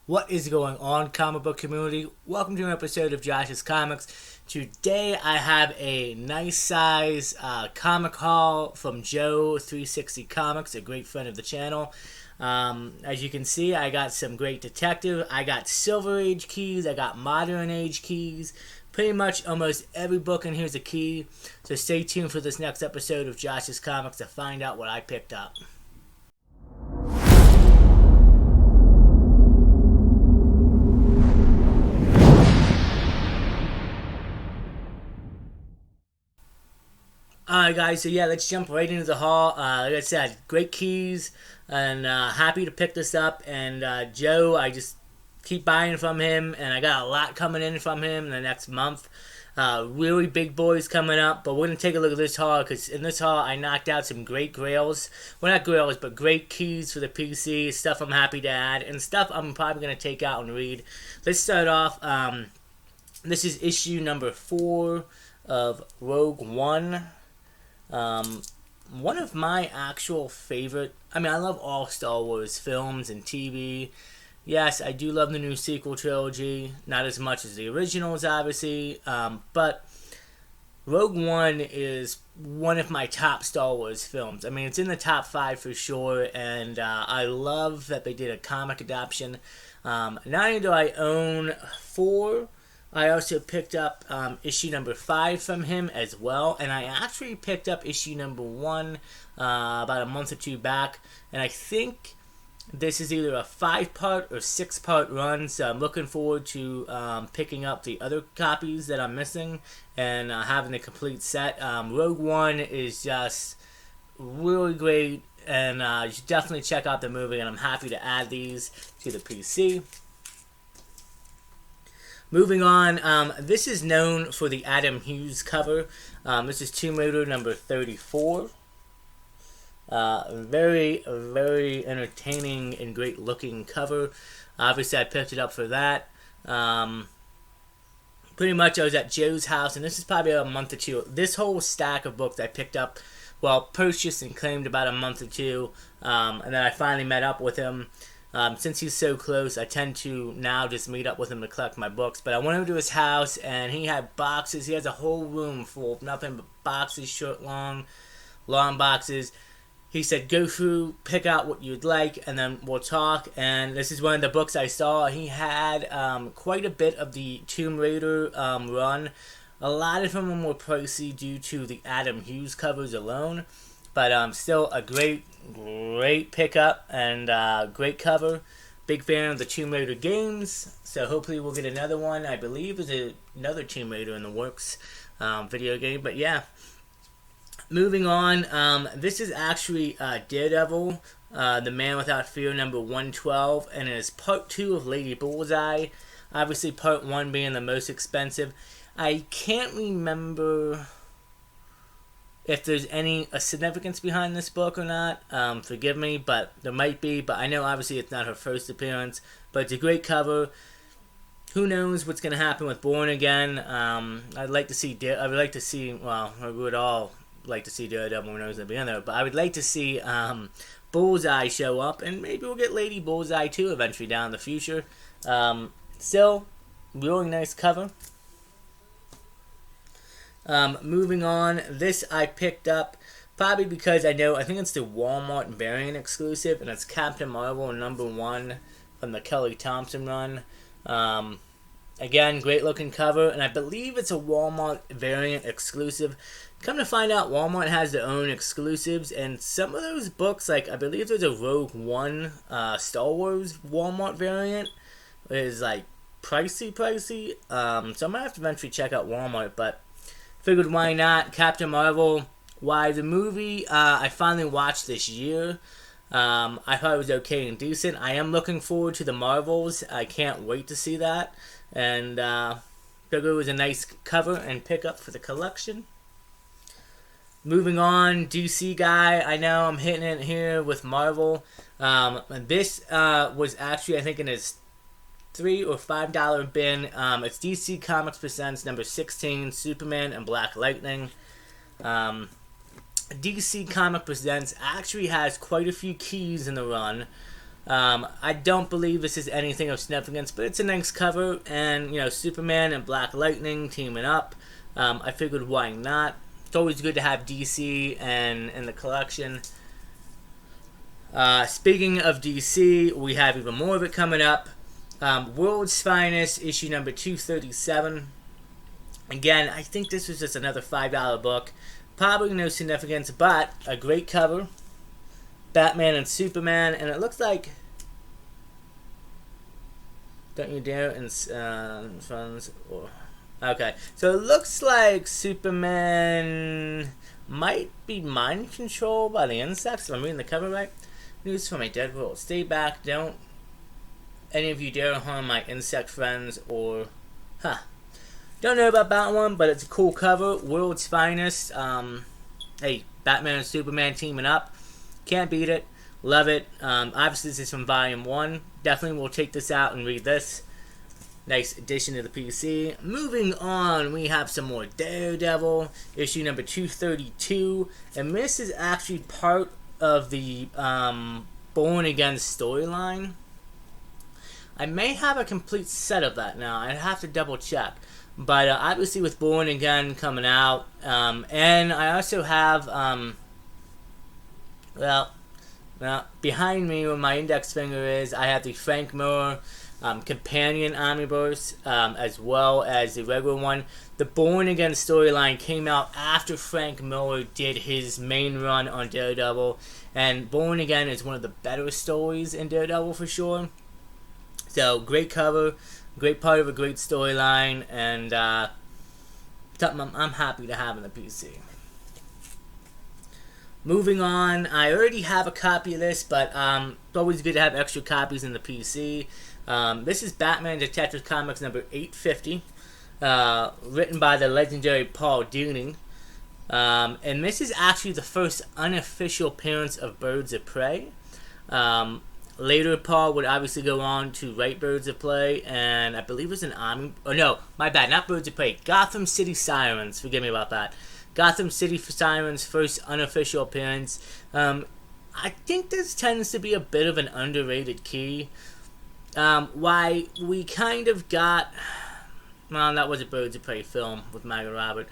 What is going on, comic book community? Welcome to an episode of Josh's Comics. Today I have a nice size comic haul from Joe 360 Comics, a great friend of the channel. As you can see, I got some great detective. I got Silver Age keys. I got Modern Age keys. Pretty much almost every book in here is a key. So stay tuned for this next episode of Josh's Comics to find out what I picked up. Alright guys, so yeah, let's jump right into the haul. Like I said, great keys, and happy to pick this up. And Joe, I just keep buying from him, and I got a lot coming in from him in the next month. Really big boys coming up, but we're going to take a look at this haul, because in this haul I knocked out some great grails. Well, not grails, but great keys for the PC, stuff I'm happy to add, and stuff I'm probably going to take out and read. Let's start off, this is issue number 4 of Rogue One. One of my actual favorite, I love all Star Wars films and TV. Yes, I do love the new sequel trilogy, not as much as the originals, obviously, but Rogue One is one of my top Star Wars films. It's in the top 5 for sure, and I love that they did a comic adaptation. Not only do I own 4, I also picked up issue number 5 from him as well, and I actually picked up issue number 1 about a month or two back, and I think this is either a 5-part or 6-part run, so I'm looking forward to picking up the other copies that I'm missing and having the complete set. Rogue One is just really great, and you should definitely check out the movie, and I'm happy to add these to the PC. Moving on, this is known for the Adam Hughes cover. This is Tomb Raider number 34. Very, very entertaining and great looking cover. Obviously, I picked it up for that. Pretty much, I was at Joe's house, and this is probably a month or two. This whole stack of books I picked up, purchased and claimed about a month or two, and then I finally met up with him. Since he's so close, I tend to now just meet up with him to collect my books. But I went over to his house, and he had boxes. He has a whole room full of nothing but boxes, short, long boxes. He said, go through, pick out what you'd like, and then we'll talk. And this is one of the books I saw. He had quite a bit of the Tomb Raider run. A lot of them were more pricey due to the Adam Hughes covers alone. But still a great pickup and great cover. Big fan of the Tomb Raider games, so hopefully we'll get another one. I believe there's another Tomb Raider in the works video game, but yeah. Moving on, this is actually Daredevil, The Man Without Fear number 112, and it is part 2 of Lady Bullseye. Obviously part 1 being the most expensive. I can't remember if there's any significance behind this book or not. Forgive me, but there might be. But I know obviously it's not her first appearance, but it's a great cover. Who knows what's gonna happen with Born Again? I'd like to see. I would like to see. Well, we would all like to see Daredevil when it's gonna be in there. But I would like to see Bullseye show up, and maybe we'll get Lady Bullseye too eventually down in the future. Still, really nice cover. Moving on, this I picked up probably because I think it's the Walmart variant exclusive, and it's Captain Marvel number 1 from the Kelly Thompson run. Again, great looking cover, and I believe it's a Walmart variant exclusive. Come to find out, Walmart has their own exclusives, and some of those books, like I believe there's a Rogue One Star Wars Walmart variant, is like pricey. So I'm gonna have to eventually check out Walmart, but figured why not. Captain Marvel, why the movie I finally watched this year. I thought it was okay and decent. I am looking forward to the Marvels. I can't wait to see that. And figured it was a nice cover and pickup for the collection. Moving on, DC guy. I know I'm hitting it here with Marvel. This was actually, I think, in his $3 or $5 bin. It's DC Comics Presents number 16, Superman and Black Lightning. DC Comic Presents actually has quite a few keys in the run. I don't believe this is anything of significance, but it's a nice cover, and Superman and Black Lightning teaming up. I figured why not. It's always good to have DC and in the collection. Speaking of DC, we have even more of it coming up. World's Finest, issue number 237. Again, I think this was just another $5 book. Probably no significance, but a great cover. Batman and Superman, and it looks like... Don't you dare and funds or... Okay, so it looks like Superman might be mind controlled by the insects, if I'm reading the cover right. News from a dead world. Stay back, don't any of you dare harm my insect friends, or... Don't know about that one, but it's a cool cover. World's Finest. Hey, Batman and Superman teaming up. Can't beat it. Love it. Obviously, this is from Volume 1. Definitely will take this out and read this. Nice addition to the PC. Moving on, we have some more Daredevil. Issue number 232. And this is actually part of the Born Again storyline. I may have a complete set of that now. I'd have to double check. But obviously with Born Again coming out. And I also have... Well, behind me where my index finger is, I have the Frank Miller Companion Omniverse, as well as the regular one. The Born Again storyline came out after Frank Miller did his main run on Daredevil, and Born Again is one of the better stories in Daredevil for sure. So, great cover, great part of a great storyline, and something I'm happy to have in the PC. Moving on, I already have a copy of this, but it's always good to have extra copies in the PC. This is Batman Detective Comics number 850, written by the legendary Paul Dini. And this is actually the first unofficial appearance of Birds of Prey. Later, Paul would obviously go on to write Birds of Prey, and I believe it was an Omni... Oh, no, my bad, not Birds of Prey. Gotham City Sirens, forgive me about that. Gotham City Sirens' first unofficial appearance. I think this tends to be a bit of an underrated key. Why we kind of got... Well, that was a Birds of Prey film with Margot Robbie.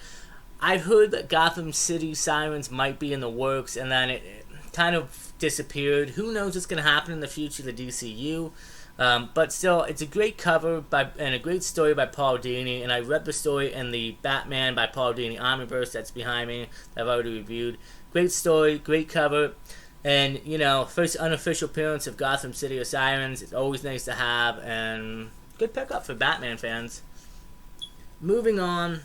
I've heard that Gotham City Sirens might be in the works, and then it kind of disappeared. Who knows what's going to happen in the future of the DCU? But still, it's a great cover and a great story by Paul Dini, and I read the story in the Batman by Paul Dini Omniverse that's behind me that I've already reviewed. Great story, great cover, and first unofficial appearance of Gotham City of Sirens. It's always nice to have, and good pickup for Batman fans. Moving on,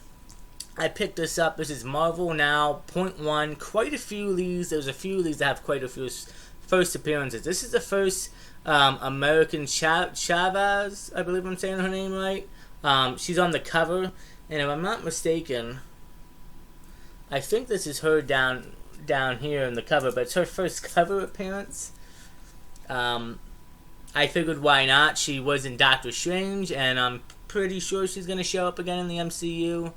I picked this up. This is Marvel Now, .1. Quite a few of these. There's a few of these that have quite a few first appearances. This is the first American Chavez, I believe I'm saying her name right. She's on the cover, and if I'm not mistaken, I think this is her down here in the cover, but it's her first cover appearance. I figured why not. She was in Doctor Strange, and I'm pretty sure she's going to show up again in the MCU.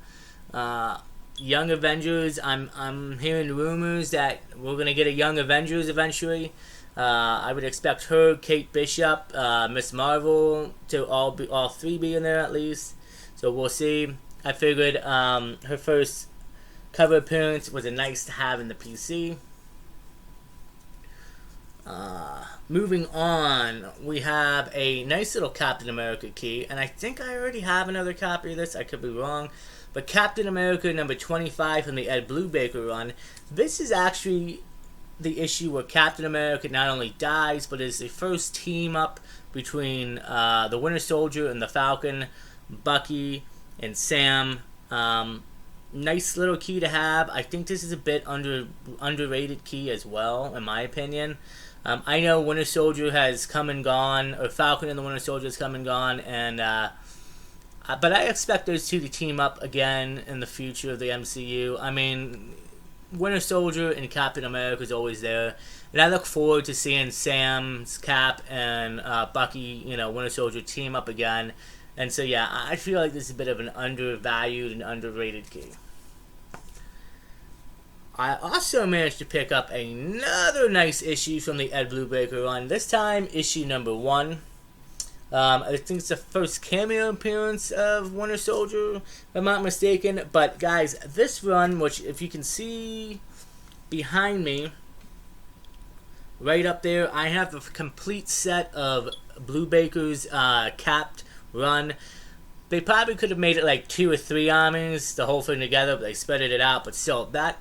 Young Avengers, I'm hearing rumors that we're going to get a Young Avengers eventually. I would expect her, Kate Bishop, Miss Marvel to all three be in there at least. So we'll see. I figured her first cover appearance was a nice to have in the PC. Moving on, we have a nice little Captain America key, and I think I already have another copy of this. I could be wrong. But Captain America number 25 from the Ed Brubaker run. This is actually the issue where Captain America not only dies, but is the first team up between the Winter Soldier and the Falcon, Bucky and Sam. Nice little key to have. I think this is a bit underrated key as well, in my opinion. I know Winter Soldier has come and gone, or Falcon and the Winter Soldier has come and gone, and but I expect those two to team up again in the future of the MCU. I mean, Winter Soldier and Captain America is always there, and I look forward to seeing Sam's Cap and Bucky, Winter Soldier team up again. And so yeah, I feel like this is a bit of an undervalued and underrated key. I also managed to pick up another nice issue from the Ed Brubaker run. This time, issue number 1. I think it's the first cameo appearance of Winter Soldier, if I'm not mistaken. But guys, this run, which if you can see behind me, right up there, I have a complete set of Brubaker's capped run. They probably could have made it like 2 or 3 armies, the whole thing together, but they spread it out. But still, the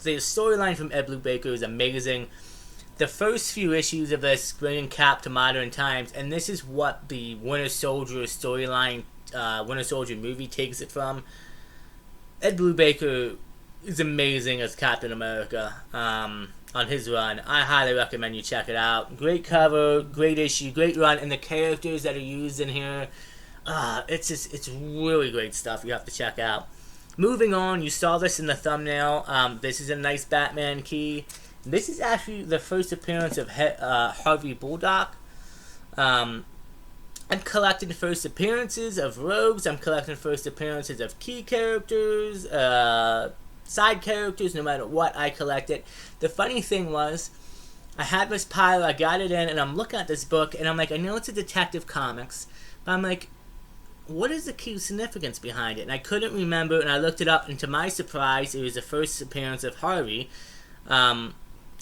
storyline from Ed Brubaker is amazing. The first few issues of this bringing Cap to modern times, and this is what the Winter Soldier storyline, Winter Soldier movie takes it from. Ed Brubaker is amazing as Captain America on his run. I highly recommend you check it out. Great cover, great issue, great run, and the characters that are used in here, it's really great stuff you have to check out. Moving on, you saw this in the thumbnail. This is a nice Batman key. This is actually the first appearance of Harvey Bullock. I'm collecting first appearances of rogues. I'm collecting first appearances of key characters, side characters, no matter what, I collect it. The funny thing was, I had this pile, I got it in, and I'm looking at this book, and I'm like, I know it's a Detective Comics, but I'm like, what is the key significance behind it? And I couldn't remember, and I looked it up, and to my surprise, it was the first appearance of Harvey.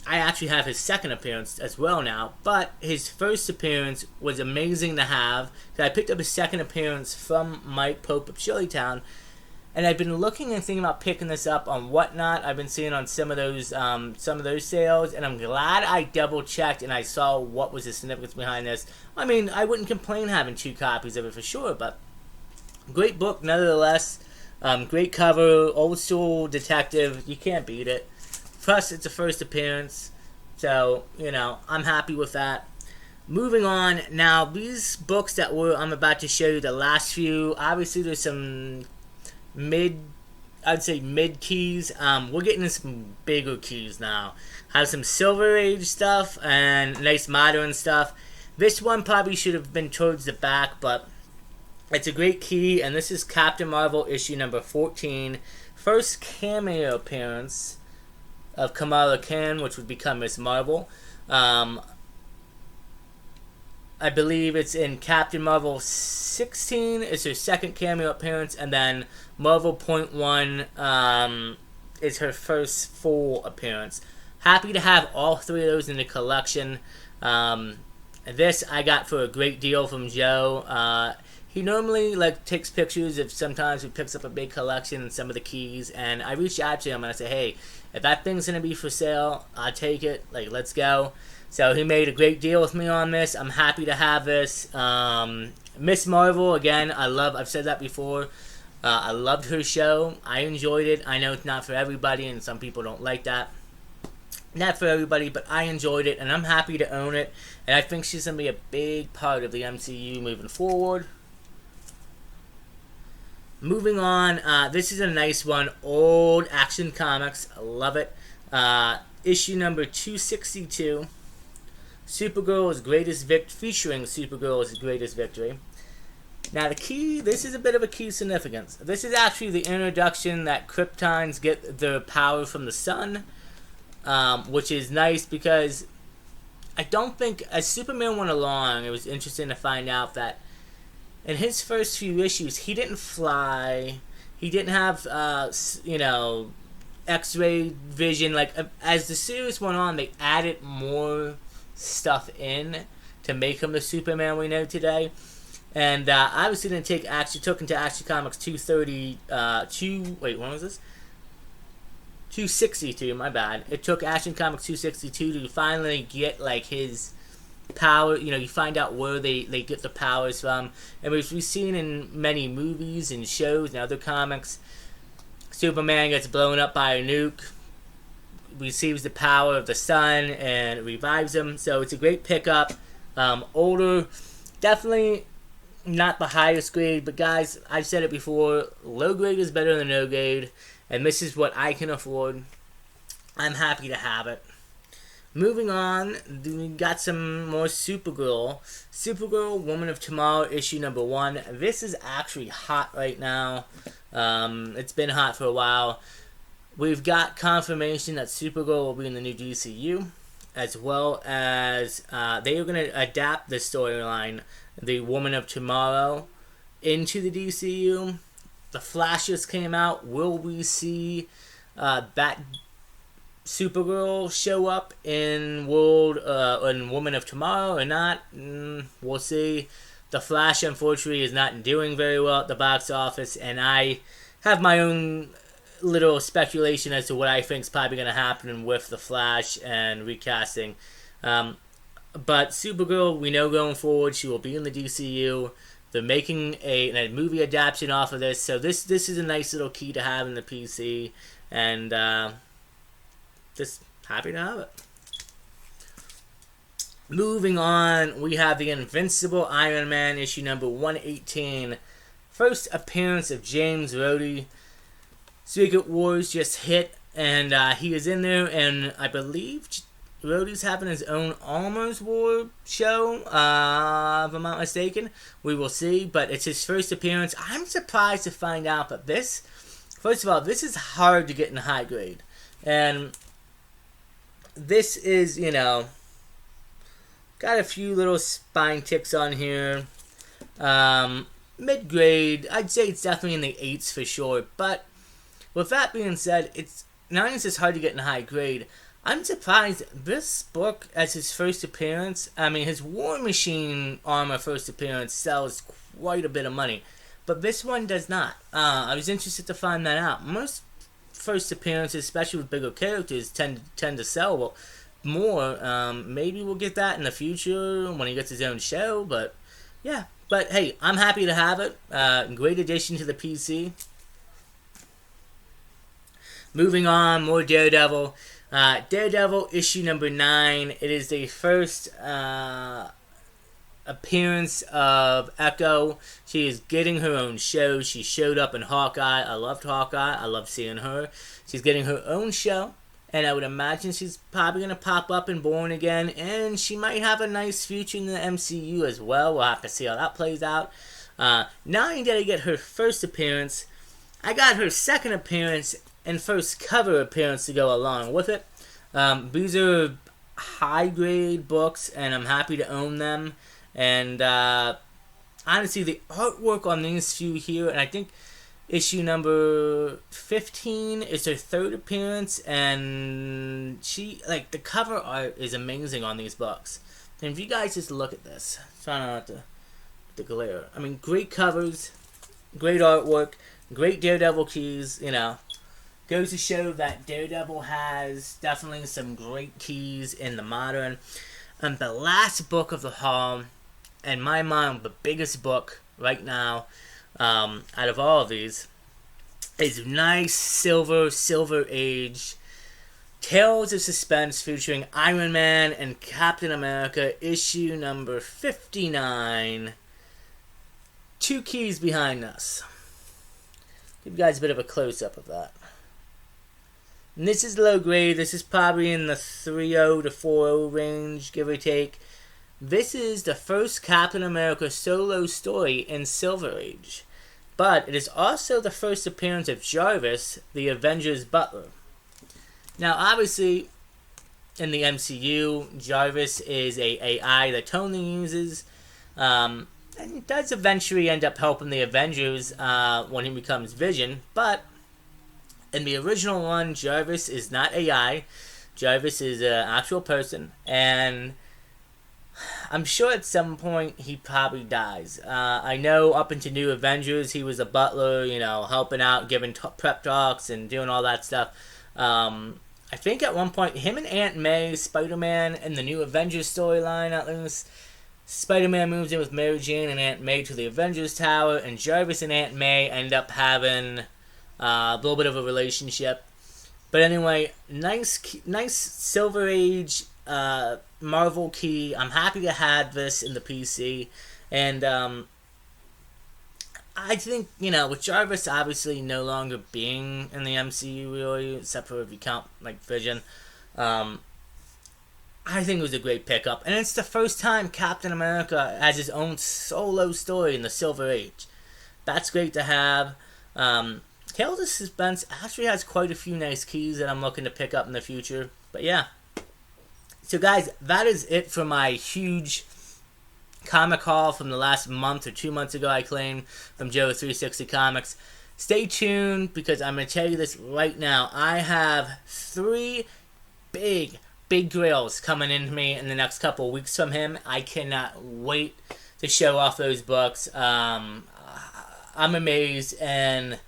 I actually have his second appearance as well now, but his first appearance was amazing to have. I picked up his second appearance from Mike Pope of Chillytown, and I've been looking and thinking about picking this up on Whatnot. I've been seeing on some of those sales, and I'm glad I double checked and I saw what was the significance behind this. I mean, I wouldn't complain having 2 copies of it for sure, but great book nevertheless. Great cover, old school detective. You can't beat it. Plus, it's a first appearance, so, you know, I'm happy with that. Moving on, now, these books that I'm about to show you, the last few, obviously there's some mid keys. We're getting into some bigger keys now. Have some Silver Age stuff and nice modern stuff. This one probably should have been towards the back, but it's a great key, and this is Captain Marvel issue number 14. First cameo appearance of Kamala Khan, which would become Miss Marvel. I believe it's in Captain Marvel 16. It's her second cameo appearance, and then Marvel Point 1 is her first full appearance. Happy to have all 3 of those in the collection. This I got for a great deal from Joe. He normally takes pictures of sometimes he picks up a big collection and some of the keys, and I reached out to him and I said, hey, if that thing's gonna be for sale, I'll take it. Let's go. So he made a great deal with me on this. I'm happy to have this. Miss Marvel, again, I've said that before. I loved her show. I enjoyed it. I know it's not for everybody, and some people don't like that. Not for everybody, but I enjoyed it, and I'm happy to own it. And I think she's gonna be a big part of the MCU moving forward. Moving on, this is a nice one. Old Action Comics. I love it. Issue number 262. Supergirl's Greatest Victory. Featuring Supergirl's Greatest Victory. Now, this is a bit of a key significance. This is actually the introduction that Kryptons get their power from the sun. Which is nice because I don't think, as Superman went along, it was interesting to find out that in his first few issues, he didn't fly. He didn't have, X-ray vision. As the series went on, they added more stuff in to make him the Superman we know today. And obviously took him to Action Comics 262, my bad. It took Action Comics 262 to finally get, his power. You find out where they get the powers from. And we've seen in many movies and shows and other comics, Superman gets blown up by a nuke, receives the power of the sun, and it revives him. So it's a great pickup. Older, definitely not the highest grade, but guys, I've said it before, low grade is better than no grade, and this is what I can afford. I'm happy to have it. Moving on, we got some more Supergirl. Supergirl, Woman of Tomorrow, issue number 1. This is actually hot right now. It's been hot for a while. We've got confirmation that Supergirl will be in the new DCU, as well as they are going to adapt the storyline, the Woman of Tomorrow, into the DCU. The Flash just came out. Will we see that Supergirl show up in Woman of Tomorrow or not? We'll see. The Flash, unfortunately, is not doing very well at the box office, and I have my own little speculation as to what I think is probably going to happen with the Flash and recasting. But Supergirl, we know going forward, she will be in the DCU. They're making a movie adaptation off of this, so this is a nice little key to have in the PC, and just happy to have it. Moving on, we have the Invincible Iron Man issue number 118. First appearance of James Rhodey. Secret Wars just hit, and he is in there, and I believe Rhodey's having his own Armor's War show, if I'm not mistaken. We will see, but it's his first appearance. I'm surprised to find out that this, first of all, this is hard to get in high grade, and this is, got a few little spine ticks on here. Mid-grade, I'd say it's definitely in the 8s for sure, but with that being said, it's not only is this hard to get in high grade, I'm surprised this book, as his first appearance, his War Machine armor first appearance sells quite a bit of money, but this one does not. I was interested to find that out. Most first appearances, especially with bigger characters, tend to sell more. Maybe we'll get that in the future when he gets his own show, but yeah. But hey, I'm happy to have it. Great addition to the PC. Moving on, more Daredevil. Daredevil issue number 9. It is the first appearance of Echo. She is getting her own show. She showed up in Hawkeye. I loved Hawkeye. I love seeing her. She's getting her own show, and I would imagine she's probably going to pop up in Born Again, and she might have a nice future in the MCU as well. We'll have to see how that plays out. Not only did I get her first appearance, I got her second appearance and first cover appearance to go along with it. These are high-grade books, and I'm happy to own them. And honestly, the artwork on these few here, and I think issue number 15 is her third appearance, and the cover art is amazing on these books. And if you guys just look at this, try not to glare. Great covers, great artwork, great Daredevil keys, Goes to show that Daredevil has definitely some great keys in the modern. And the last book of the haul, in my mind, the biggest book right now, out of all of these, is nice Silver Age Tales of Suspense featuring Iron Man and Captain America, issue number 59. 2 keys behind us. Give you guys a bit of a close-up of that. And this is low grade. This is probably in the 3.0 to 4.0 range, give or take. This is the first Captain America solo story in Silver Age. But it is also the first appearance of Jarvis, the Avengers butler. Now, obviously, in the MCU, Jarvis is a AI that Tony uses. And he does eventually end up helping the Avengers when he becomes Vision. But in the original one, Jarvis is not AI. Jarvis is an actual person, and I'm sure at some point he probably dies. I know up into New Avengers, he was a butler, helping out, giving prep talks and doing all that stuff. I think at one point, him and Aunt May, Spider-Man, in the New Avengers storyline, at least, Spider-Man moves in with Mary Jane and Aunt May to the Avengers Tower, and Jarvis and Aunt May end up having a little bit of a relationship. But anyway, nice Silver Age Marvel key. I'm happy to have this in the PC. And I think, with Jarvis obviously no longer being in the MCU really, except for if you count Vision, I think it was a great pickup. And it's the first time Captain America has his own solo story in the Silver Age. That's great to have. Tales of Suspense actually has quite a few nice keys that I'm looking to pick up in the future. But yeah. So guys, that is it for my huge comic haul from the last month or 2 months ago, I claim, from Joe360 Comics. Stay tuned, because I'm going to tell you this right now. I have 3 big grails coming into me in the next couple weeks from him. I cannot wait to show off those books. I'm amazed, and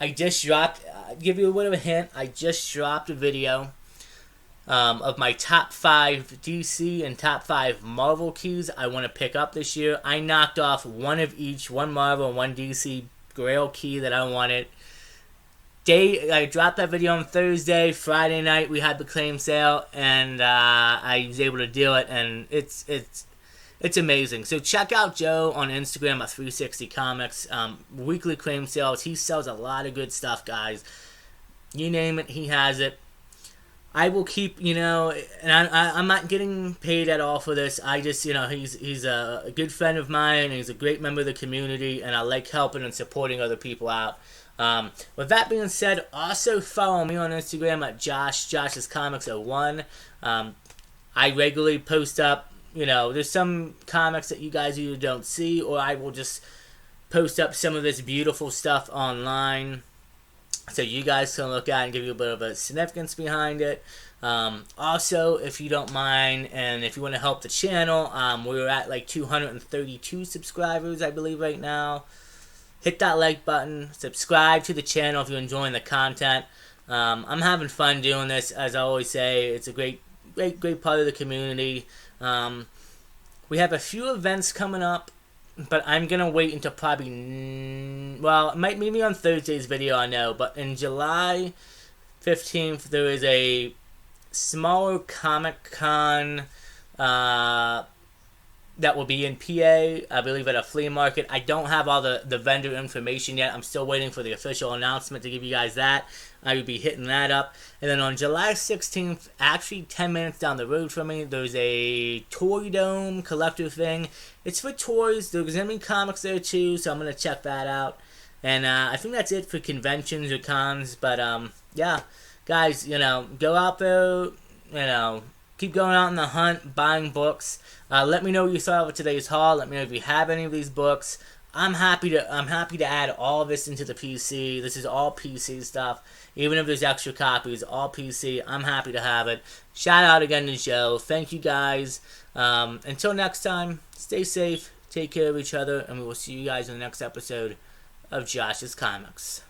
I just dropped, give you a bit of a hint, I just dropped a video of my top 5 DC and top 5 Marvel keys I want to pick up this year. I knocked off one of each, one Marvel and one DC Grail key that I wanted. I dropped that video on Thursday. Friday night we had the claim sale, and I was able to do it, and it's amazing. So check out Joe on Instagram at 360 Comics. Weekly claim sales. He sells a lot of good stuff, guys. You name it, he has it. I will keep, and I'm not getting paid at all for this. I just, he's a good friend of mine. He's a great member of the community, and I like helping and supporting other people out. With that being said, also follow me on Instagram at Josh's Comics 01. I regularly post up, there's some comics that you guys either don't see, or I will just post up some of this beautiful stuff online, so you guys can look at and give you a bit of a significance behind it. Also, if you don't mind, and if you want to help the channel, we're at like 232 subscribers, I believe, right now. Hit that like button. Subscribe to the channel if you're enjoying the content. I'm having fun doing this. As I always say, it's a great part of the community. We have a few events coming up, but I'm going to wait until probably, well, it might maybe on Thursday's video, I know, but in July 15th, there is a smaller Comic-Con that will be in PA, I believe at a flea market. I don't have all the vendor information yet. I'm still waiting for the official announcement to give you guys that. I will be hitting that up. And then on July 16th, actually 10 minutes down the road from me, there's a Toy Dome collector thing. It's for toys. There's going to be comics there too, so I'm going to check that out. And I think that's it for conventions or cons. But yeah, guys, go out there, keep going out on the hunt, buying books. Let me know what you thought of today's haul. Let me know if you have any of these books. I'm happy to add all of this into the PC. This is all PC stuff. Even if there's extra copies, all PC. I'm happy to have it. Shout out again to Joe. Thank you guys. Until next time, stay safe, take care of each other, and we will see you guys in the next episode of Josh's Comics.